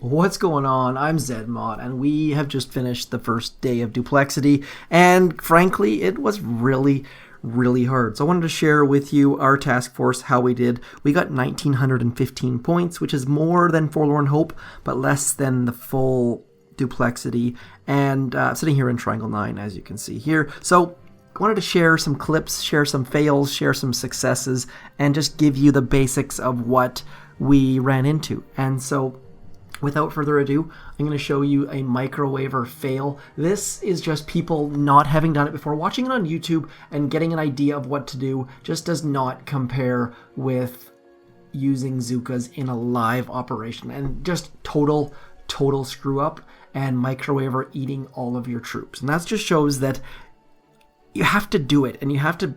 What's going on? I'm Zedmod, and we have just finished the first day of Duplexity, and frankly, it was really hard. So I wanted to share with you our task force, how we did. We got 1,915 points, which is more than Forlorn Hope, but less than the full Duplexity, and sitting here in Triangle 9, as you can see here. So I wanted to share some clips, share some fails, share some successes, and just give you the basics of what we ran into. And so without further ado, I'm going to show you a microwaver fail. This is just people not having done it before, watching it on YouTube and getting an idea of what to do. Just does not compare with using Zookas in a live operation, and just total screw up and microwaver eating all of your troops. And that just shows that you have to do it, and you have to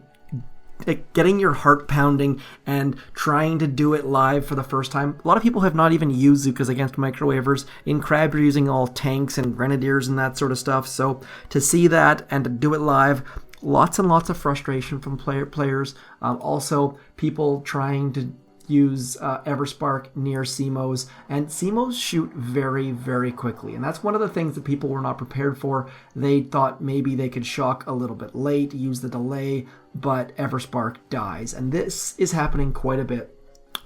getting your heart pounding and trying to do it live for the first time. A lot of people have not even used Zookas against microwavers. In Crab, you're using all tanks and grenadiers and that sort of stuff. So to see that and to do it live, lots and lots of frustration from players. Also, people trying to use Everspark near CMOs, and CMOs shoot very quickly, and that's one of the things that people were not prepared for. They thought maybe they could shock a little bit late, use the delay, but Everspark dies, and this is happening quite a bit.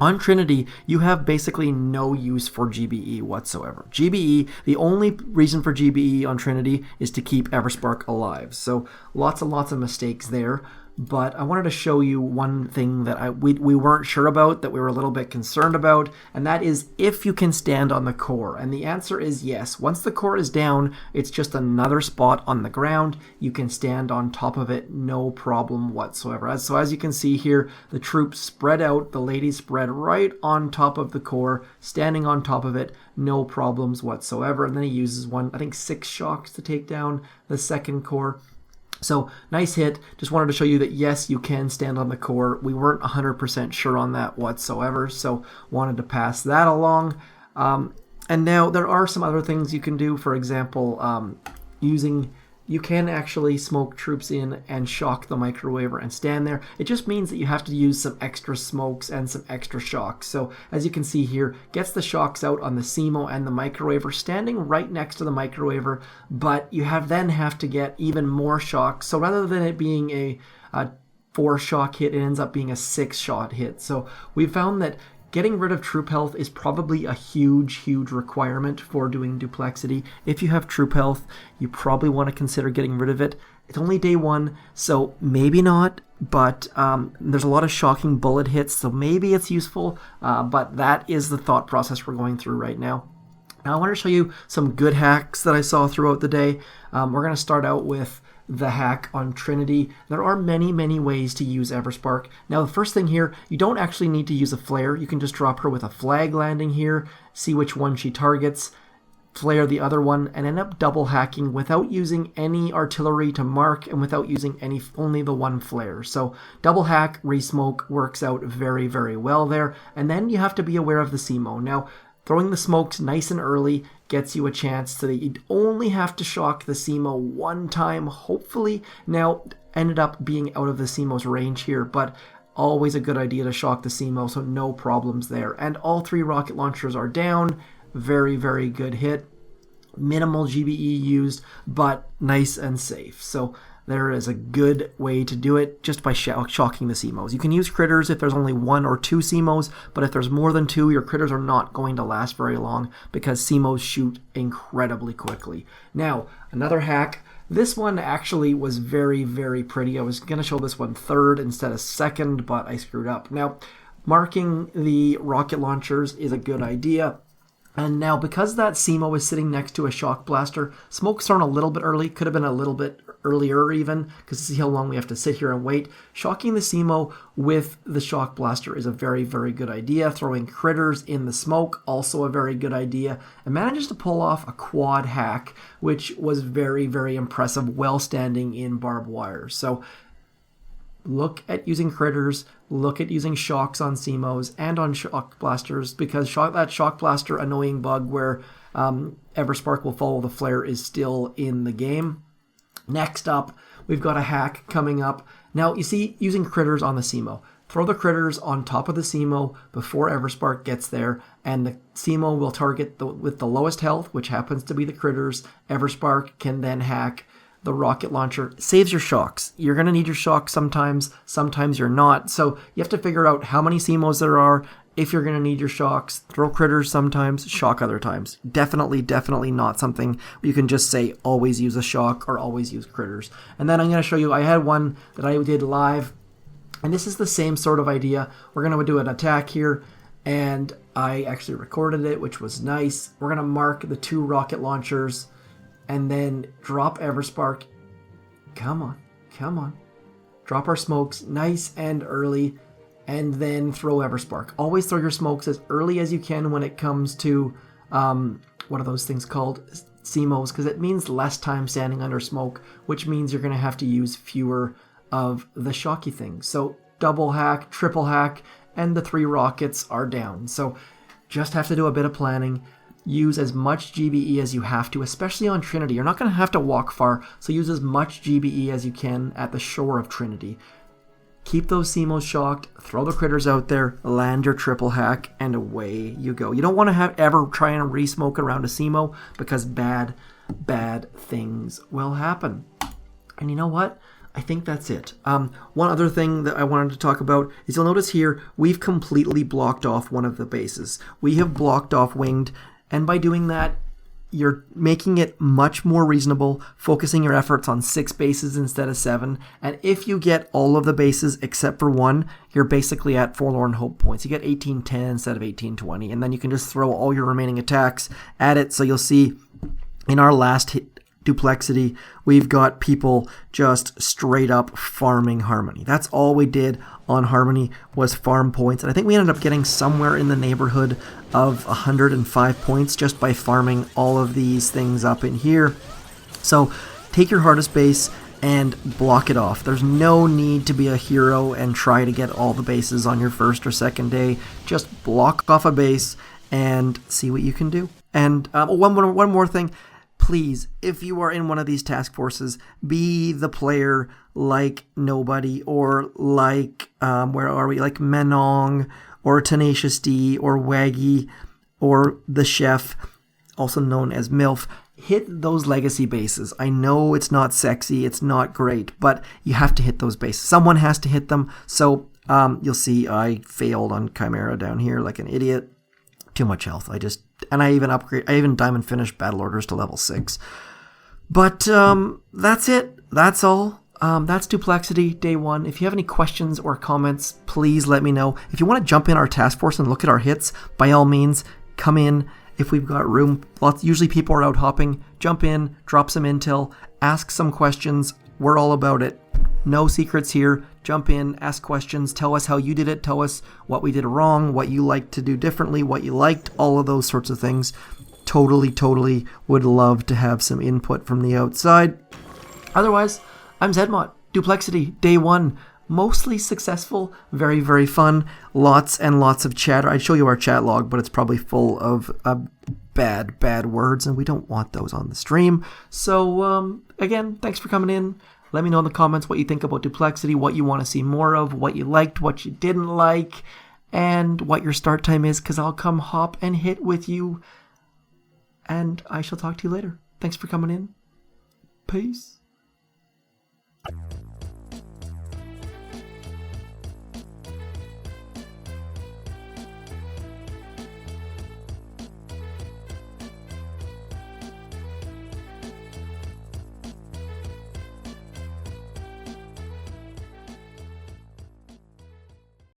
On Trinity, you have basically no use for GBE whatsoever. GBE, the only reason for GBE on Trinity is to keep Everspark alive, so lots and lots of mistakes there. But I wanted to show you one thing that we weren't sure about, that we were a little bit concerned about, and that is if you can stand on the core. And the answer is yes. Once the core is down, it's just another spot on the ground. You can stand on top of it, no problem whatsoever. So as you can see here, the troops spread out, the ladies spread right on top of the core, standing on top of it, no problems whatsoever. And then he uses I think 6 shocks to take down the second core. So nice hit. Just wanted to show you that yes, you can stand on the core. We weren't 100% sure on that whatsoever, so wanted to pass that along. And now there are some other things you can do. For example, you can actually smoke troops in and shock the microwaver and stand there. It just means that you have to use some extra smokes and some extra shocks. So as you can see here, gets the shocks out on the CMO and the microwaver, standing right next to the microwaver, but you then have to get even more shocks. So rather than it being a 4-shock hit, it ends up being a 6-shot hit. So we found that getting rid of troop health is probably a huge requirement for doing Duplexity. If you have troop health, you probably want to consider getting rid of it. It's only day 1, so maybe not, but there's a lot of shocking bullet hits, so maybe it's useful, but that is the thought process we're going through right now. Now I want to show you some good hacks that I saw throughout the day. We're going to start out with the hack on Trinity. There are many ways to use Everspark. Now the first thing here, you don't actually need to use a flare. You can just drop her with a flag landing here, see which one she targets, flare the other one, and end up double hacking without using any artillery to mark and without using only the one flare. So double hack, resmoke works out very well there. And then you have to be aware of the CMO. Now throwing the smokes nice and early gets you a chance so that you only have to shock the CMO one time, hopefully. Now, ended up being out of the CMO's range here, but always a good idea to shock the CMO, so no problems there. And all 3 rocket launchers are down. Very good hit. Minimal GBE used, but nice and safe. So there is a good way to do it just by shocking the CMOs. You can use critters if there's only 1 or 2 CMOs, but if there's more than 2, your critters are not going to last very long because CMOs shoot incredibly quickly. Now, another hack. This one actually was very pretty. I was going to show this one third instead of second, but I screwed up. Now, marking the rocket launchers is a good idea. And now, because that CMO is sitting next to a shock blaster, smoke's thrown a little bit early, could have been a little bit earlier even, because see how long we have to sit here and wait. Shocking the CMO with the shock blaster is a very good idea. Throwing critters in the smoke, also a very good idea. And manages to pull off a quad hack, which was very impressive, well standing in barbed wire. So look at using critters, look at using shocks on CMOs and on shock blasters, because that shock blaster annoying bug where Everspark will follow the flare is still in the game. Next up, we've got a hack coming up. Now, you see, using critters on the CMO. throw the critters on top of the SEMO before Everspark gets there, and the SEMO will target with the lowest health, which happens to be the critters. Everspark can then hack the rocket launcher. Saves your shocks. You're going to need your shocks sometimes you're not. So you have to figure out how many SEMOs there are. If you're going to need your shocks, throw critters sometimes, shock other times. Definitely not something you can just say always use a shock or always use critters. And then I'm going to show you, I had one that I did live, and this is the same sort of idea. We're going to do an attack here, and I actually recorded it, which was nice. We're going to mark the 2 rocket launchers and then drop Everspark. Come on. Drop our smokes nice and early, and then throw Everspark. Always throw your smokes as early as you can when it comes to, what are those things called? SEMOs, because it means less time standing under smoke, which means you're going to have to use fewer of the shocky things. So double hack, triple hack, and the 3 rockets are down. So just have to do a bit of planning. Use as much GBE as you have to, especially on Trinity. You're not going to have to walk far, so use as much GBE as you can at the shore of Trinity. Keep those SEMOs shocked, throw the critters out there, land your triple hack, and away you go. You don't want to ever try and re-smoke around a SEMO, because bad things will happen. And you know what? I think that's it. One other thing that I wanted to talk about is you'll notice here, we've completely blocked off one of the bases. We have blocked off winged, and by doing that, you're making it much more reasonable, focusing your efforts on 6 bases instead of 7. And if you get all of the bases except for 1, you're basically at Forlorn Hope points. You get 1810 instead of 1820. And then you can just throw all your remaining attacks at it. So you'll see in our last Duplexity, we've got people just straight up farming Harmony. That's all we did on Harmony was farm points. And I think we ended up getting somewhere in the neighborhood of 105 points just by farming all of these things up in here. So take your hardest base and block it off. There's no need to be a hero and try to get all the bases on your first or second day. Just block off a base and see what you can do. And one more thing. Please, if you are in one of these task forces, be the player like Nobody or like, where are we? Like Menong or Tenacious D or Waggy or the Chef, also known as MILF. Hit those legacy bases. I know it's not sexy, it's not great, but you have to hit those bases. Someone has to hit them. So you'll see I failed on Chimera down here like an idiot. Too much health. I even diamond finished battle orders to level 6. But that's it. That's all. That's Duplexity Day 1. If you have any questions or comments, please let me know. If you want to jump in our task force and look at our hits, by all means, come in. If we've got room, usually people are out hopping. Jump in, drop some intel, ask some questions. We're all about it. No secrets here. Jump in, ask questions, tell us how you did it, tell us what we did wrong, what you like to do differently, what you liked, all of those sorts of things. Totally would love to have some input from the outside. Otherwise, I'm Zedmont. Duplexity, Day 1. Mostly successful, very fun, lots and lots of chatter. I'd show you our chat log, but it's probably full of bad words, and we don't want those on the stream. So, again, thanks for coming in. Let me know in the comments what you think about Duplexity, what you want to see more of, what you liked, what you didn't like, and what your start time is, because I'll come hop and hit with you. And I shall talk to you later. Thanks for coming in. Peace.